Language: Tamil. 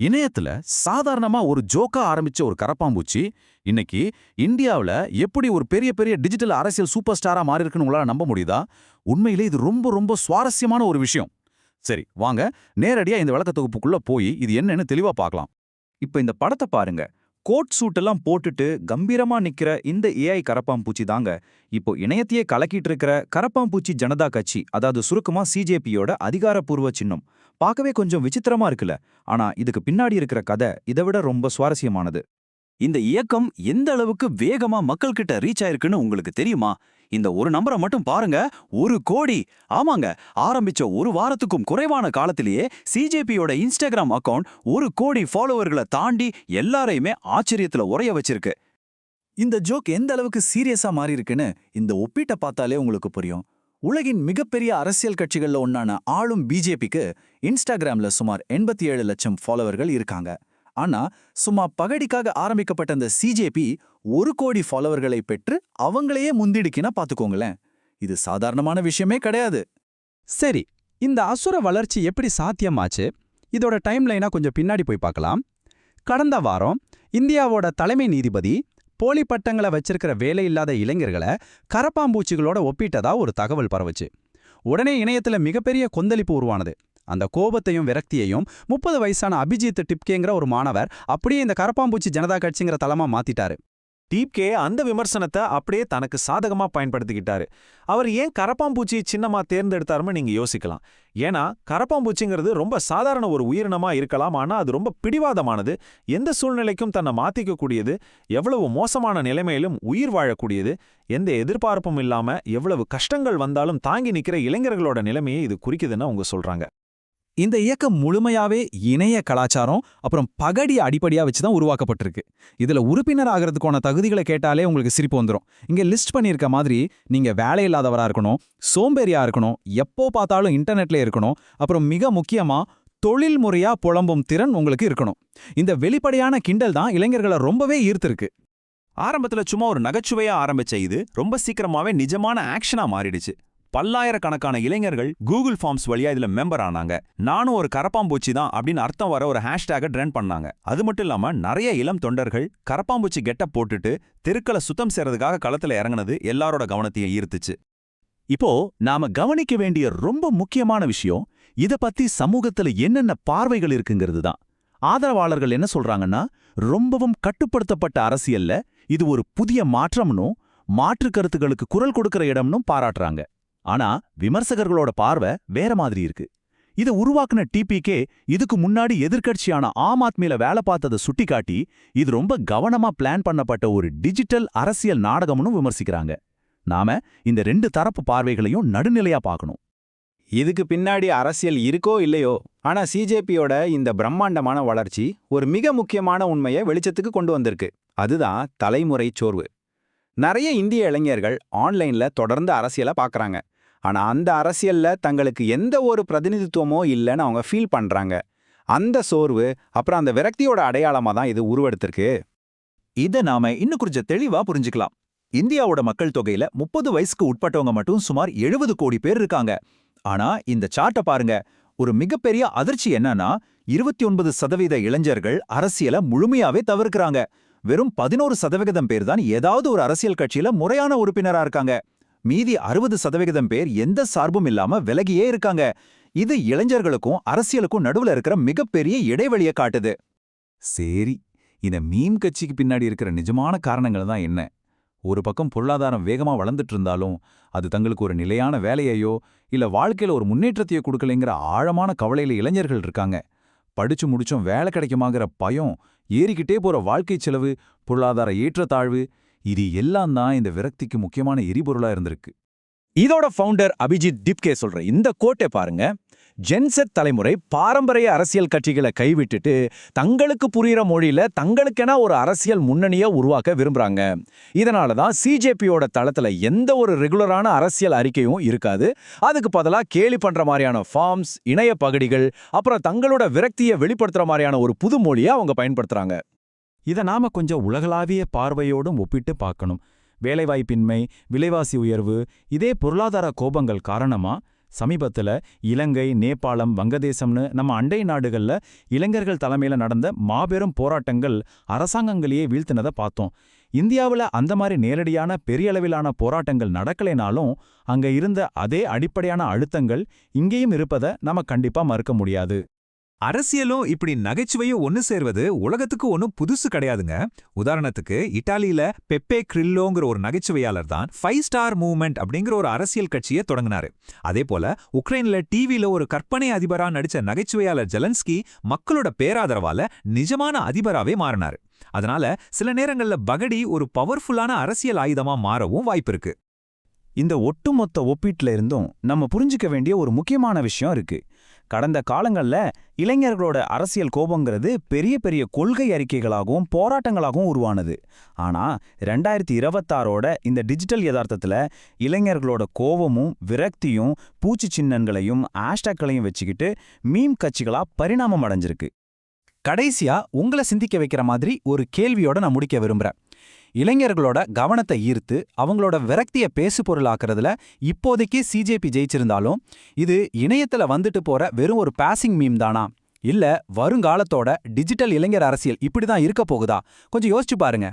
இணையத்துல சாதாரணமா ஒரு ஜோக்கா ஆரம்பிச்ச ஒரு கரப்பாம்பூச்சி இன்னைக்கு இந்தியாவுல எப்படி ஒரு பெரிய பெரிய டிஜிட்டல் அரசியல் சூப்பர் ஸ்டாரா மாறி இருக்குன்னு உங்களால நம்ப முடியுதா? உண்மையிலே இது ரொம்ப ரொம்ப சுவாரஸ்யமான ஒரு விஷயம். சரி, வாங்க நேரடியா இந்த விளக்க தொகுப்புக்குள்ள போய் இது என்னன்னு தெளிவா பார்க்கலாம். இப்ப இந்த படத்தை பாருங்க. கோட் சூட் எல்லாம் போட்டுட்டு கம்பீரமா நிக்கிற இந்த ஏஐ கரப்பாம்பூச்சி தாங்க இப்போ இணையத்தையே கலக்கிட்டு இருக்கிற கரப்பாம்பூச்சி ஜனதா கட்சி, அதாவது சுருக்கமா சிஜேபியோட அதிகாரப்பூர்வ சின்னம். பார்க்கவே கொஞ்சம் விசித்திரமா இருக்குல்ல, ஆனா இதுக்கு பின்னாடி இருக்கிற கதை இதை விட ரொம்ப சுவாரஸ்யமானது. இந்த இயக்கம் எந்த அளவுக்கு வேகமா மக்கள் கிட்ட ரீச் ஆயிருக்குன்னு உங்களுக்கு தெரியுமா? இந்த ஒரு நம்பரை மட்டும் பாருங்க, 1 கோடி. ஆமாங்க, ஆரம்பிச்ச ஒரு வாரத்துக்கும் குறைவான காலத்திலேயே சிஜேபியோட இன்ஸ்டாகிராம் அக்கவுண்ட் 1 கோடி ஃபாலோவர்களை தாண்டி எல்லாரையுமே ஆச்சரியத்துல உறைய வச்சிருக்கு. இந்த ஜோக் எந்த அளவுக்கு சீரியஸா மாறி இருக்குன்னு இந்த ஒப்பீட்டை பார்த்தாலே உங்களுக்கு புரியும். உலகின் மிகப்பெரிய அரசியல் கட்சிகள்ல ஒன்னான ஆளும் பிஜேபிக்கு இன்ஸ்டாகிராம்ல சுமார் 87 லட்சம் ஃபாலோவர்கள் இருக்காங்க. ஆனா சும்மா பகடிக்காக ஆரம்பிக்கப்பட்ட இந்த சிஜேபி 1 கோடி ஃபாலோவர்களை பெற்று அவங்களையே முந்திடுக்கினா பாத்துக்கோங்களேன். இது சாதாரணமான விஷயமே கிடையாது. சரி, இந்த அசுர வளர்ச்சி எப்படி சாத்தியமாச்சு? இதோட டைம்லைனா கொஞ்சம் பின்னாடி போய் பார்க்கலாம். கடந்த வாரம் இந்தியாவோட தலைமை நீதிபதி போலி பட்டங்களை வச்சிருக்கிற வேலையில்லாத இளைஞர்களை கரப்பாம்பூச்சிகளோட ஒப்பிட்டதா ஒரு தகவல் பரவுச்சு. உடனே இணையத்துல மிகப்பெரிய கொந்தளிப்பு உருவானது. அந்த கோபத்தையும் விரக்தியையும் 30 வயசான அபிஜித் டிப்கேங்கிற ஒரு மாணவர் அப்படியே இந்த கரப்பாம்பூச்சி ஜனதா கட்சிங்கிற தளமா மாத்திட்டாரு. டிப்கே அந்த விமர்சனத்தை அப்படியே தனக்கு சாதகமா பயன்படுத்திக்கிட்டாரு. அவர் ஏன் கரப்பாம்பூச்சி சின்னமா தேர்ந்தெடுத்தாருன்னு நீங்க யோசிக்கலாம். ஏன்னா கரப்பாம்பூச்சிங்கிறது ரொம்ப சாதாரண ஒரு உயிரினமா இருக்கலாம், ஆனா அது ரொம்ப பிடிவாதமானது, எந்த சூழ்நிலைக்கும் தன்னை மாத்திக்கக்கூடியது, எவ்வளவு மோசமான நிலைமையிலும் உயிர் வாழக்கூடியது, எந்த எதிர்பார்ப்பும் இல்லாம எவ்வளவு கஷ்டங்கள் வந்தாலும் தாங்கி நிக்கிற இளைஞர்களோட நிலைமையை இது குறிக்குதுன்னு அவங்க சொல்றாங்க. இந்த இயக்கம் முழுமையாவே இணைய கலாச்சாரம் அப்புறம் பகடிய அடிப்படையா வச்சுதான் உருவாக்கப்பட்டிருக்கு. இதுல உறுப்பினர் ஆகிறதுக்கான தகுதிகளை கேட்டாலே உங்களுக்கு சிரிப்பு வந்துடும். இங்க லிஸ்ட் பண்ணியிருக்க மாதிரி நீங்க வேலையில்லாதவரா இருக்கணும், சோம்பேறியா இருக்கணும், எப்போ பார்த்தாலும் இன்டர்நெட்ல இருக்கணும், அப்புறம் மிக முக்கியமா தொழில் முறையா புலம்பும் திறன் உங்களுக்கு இருக்கணும். இந்த வெளிப்படையான கிண்டல் தான் இளைஞர்களை ரொம்பவே ஈர்த்திருக்கு. ஆரம்பத்துல சும்மா ஒரு நகைச்சுவையா ஆரம்பிச்ச இது ரொம்ப சீக்கிரமாவே நிஜமான ஆக்ஷனா மாறிடுச்சு. பல்லாயிரக்கணக்கான இளைஞர்கள் கூகுள் ஃபார்ம்ஸ் வழியா இதுல மெம்பர் ஆனாங்க. நானும் ஒரு கரப்பாம்பூச்சி தான் அப்படின்னு அர்த்தம் வர ஒரு ஹேஷ்டேக ட்ரெண்ட் பண்ணாங்க. அது மட்டும் இல்லாம நிறைய இளம் தொண்டர்கள் கரப்பாம்பூச்சி கெட்டப் போட்டுட்டு தெருக்களை சுத்தம் செய்யறதுக்காக களத்துல இறங்குனது எல்லாரோட கவனத்தையும் ஈர்த்துச்சு. இப்போ நாம கவனிக்க வேண்டிய ரொம்ப முக்கியமான விஷயம், இத பத்தி சமூகத்துல என்னென்ன பார்வைகள் இருக்குங்கிறது தான். ஆதரவாளர்கள் என்ன சொல்றாங்கன்னா, ரொம்பவும் கட்டுப்படுத்தப்பட்ட அரசியல்ல இது ஒரு புதிய மாற்றம்னும் மாற்று கருத்துக்களுக்கு குரல் கொடுக்கிற இடம்னும் பாராட்டுறாங்க. ஆனா விமர்சகர்களோட பார்வை வேற மாதிரி இருக்கு. இதை உருவாக்குன டிபிகே இதுக்கு முன்னாடி எதிர்க்கட்சியான ஆம் ஆத்மியில வேலை பார்த்ததை சுட்டிக்காட்டி இது ரொம்ப கவனமா பிளான் பண்ணப்பட்ட ஒரு டிஜிட்டல் அரசியல் நாடகம்னு விமர்சிக்கிறாங்க. நாம இந்த 2 தரப்பு பார்வைகளையும் நடுநிலையா பார்க்கணும். இதுக்கு பின்னாடி அரசியல் இருக்கோ இல்லையோ, ஆனா சிஜேபியோட இந்த பிரம்மாண்டமான வளர்ச்சி ஒரு மிக முக்கியமான உண்மையை வெளிச்சத்துக்கு கொண்டு வந்திருக்கு. அதுதான் தலைமுறை சோர்வு. நிறைய இந்திய இளைஞர்கள் ஆன்லைன்ல தொடர்ந்து அரசியலை பார்க்கறாங்க. ஆனா அந்த அரசியல்ல தங்களுக்கு எந்த ஒரு பிரதிநிதித்துவமோ இல்லைன்னு அவங்க ஃபீல் பண்றாங்க. அந்த சோர்வு அப்புறம் அந்த விரக்தியோட அடையாளமா தான் இது உருவெடுத்திருக்கு. இதை நாம இன்னும் கொஞ்சம் தெளிவா புரிஞ்சுக்கலாம். இந்தியாவோட மக்கள் தொகையில 30 வயசுக்கு உட்பட்டவங்க மட்டும் சுமார் 70 கோடி பேர் இருக்காங்க. ஆனா இந்த சார்ட்டை பாருங்க, ஒரு மிகப்பெரிய அதிர்ச்சி என்னன்னா 29% இளைஞர்கள் அரசியலை முழுமையாவே தவிர்க்கிறாங்க. வெறும் 11% பேர் தான் ஏதாவது ஒரு அரசியல் கட்சியில முறையான உறுப்பினரா இருக்காங்க. மீதி 60% பேர் எந்த சார்பும் இல்லாம விலகியே இருக்காங்க. இது இளைஞர்களுக்கும் அரசியலுக்கும் நடுவுல இருக்கிற மிகப்பெரிய இடைவெளியை காட்டுது. சரி, இந்த மீம் கட்சிக்கு பின்னாடி இருக்கிற நிஜமான காரணங்கள் தான் என்ன? ஒரு பக்கம் பொருளாதாரம் வேகமா வளர்ந்துட்டு இருந்தாலும் அது தங்களுக்கு ஒரு நிலையான வேலையையோ இல்ல வாழ்க்கையில ஒரு முன்னேற்றத்தையோ கொடுக்கலைங்கிற ஆழமான கவலையில இளைஞர்கள் இருக்காங்க. படிச்சு முடிச்சும் வேலை கிடைக்குமாங்கிற பயம், ஏறிக்கிட்டே போற வாழ்க்கை செலவு, பொருளாதார ஏற்றத்தாழ்வு, இது எல்லாம் தான் இந்த விரக்திக்கு முக்கியமான எரிபொருளா இருந்திருக்கு. இதோட ஃபவுண்டர் அபிஜித் டிப்கே சொல்ற இந்த கோட்டை பாருங்க. ஜென்செட் தலைமுறை பாரம்பரிய அரசியல் கட்சிகளை கைவிட்டுட்டு தங்களுக்கு புரியுற மொழியில தங்களுக்கென ஒரு அரசியல் முன்னணியை உருவாக்க விரும்புறாங்க. இதனால தான் சிஜேபியோட தளத்துல எந்த ஒரு ரெகுலரான அரசியல் அறிக்கையும் இருக்காது. அதுக்கு பதிலாக கேலி பண்ற மாதிரியான ஃபார்ம்ஸ், இணைய பகடிகள், அப்புறம் தங்களோட விரக்தியை வெளிப்படுத்துற மாதிரியான ஒரு புது மொழியை அவங்க பயன்படுத்துறாங்க. இதை நாம கொஞ்சம் உலகளாவிய பார்வையோடும் ஒப்பிட்டு பார்க்கணும். வேலைவாய்ப்பின்மை, விலைவாசி உயர்வு, இதே பொருளாதார கோபங்கள் காரணமா சமீபத்துல இலங்கை, நேபாளம், வங்கதேசம்னு நம்ம அண்டை நாடுகள்ல இளைஞர்கள் தலைமையில நடந்த மாபெரும் போராட்டங்கள் அரசாங்கங்களையே வீழ்த்தினதை பார்த்தோம். இந்தியாவுல அந்த மாதிரி நேரடியான பெரிய அளவிலான போராட்டங்கள் நடக்கலைனாலும் அங்க இருந்த அதே அடிப்படையான அழுத்தங்கள் இங்கேயும் இருப்பதை நம்ம கண்டிப்பா மறுக்க முடியாது. அரசியலும் இப்படி நகைச்சுவையும் ஒன்னு சேர்வது உலகத்துக்கு ஒன்னும் புதுசு கிடையாதுங்க. உதாரணத்துக்கு இட்டாலியில பெப்பே கிரில்லோங்கிற ஒரு நகைச்சுவையாளர் தான் 5 ஸ்டார் மூவ்மெண்ட் அப்படிங்கிற ஒரு அரசியல் கட்சியை தொடங்கினாரு. அதே போல உக்ரைன்ல டிவில ஒரு கற்பனை அதிபரா நடிச்ச நகைச்சுவையாளர் ஜெலன்ஸ்கி மக்களோட பேராதரவால நிஜமான அதிபராவே மாறினாரு. அதனால சில நேரங்கள்ல பகடி ஒரு பவர்ஃபுல்லான அரசியல் ஆயுதமா மாறவும் வாய்ப்பிருக்கு. இந்த ஒட்டுமொத்த ஒப்பீட்டுல இருந்தும் நம்ம புரிஞ்சுக்க வேண்டிய ஒரு முக்கியமான விஷயம் இருக்கு. கடந்த காலங்கள்ல இளைஞர்களோட அரசியல் கோபங்கிறது பெரிய பெரிய கொள்கை அறிக்கைகளாகவும் போராட்டங்களாகவும் உருவானது. ஆனா 2026ஓட இந்த டிஜிட்டல் யதார்த்தத்துல இளைஞர்களோட கோபமும் விரக்தியும் பூச்சி சின்னங்களையும் ஹேஷ்டேக்களையும் வச்சுக்கிட்டு மீம் கட்சிகளா பரிணாமம் அடைஞ்சிருக்கு. கடைசியா உங்களை சிந்திக்க வைக்கிற மாதிரி ஒரு கேள்வியோட நான் முடிக்க விரும்புறேன். இளைஞர்களோட கவனத்தை ஈர்த்து அவங்களோட விரக்திய பேசு பொருளாக்குறதுல இப்போதைக்கு சிஜேபி ஜெயிச்சிருந்தாலும் இது இணையத்துல வந்துட்டு போற வெறும் ஒரு பாசிங் மீம் தானா, இல்ல வருங்காலத்தோட டிஜிட்டல் இளைஞர் அரசியல் இப்படிதான் இருக்க போகுதா? கொஞ்சம் யோசிச்சு பாருங்க.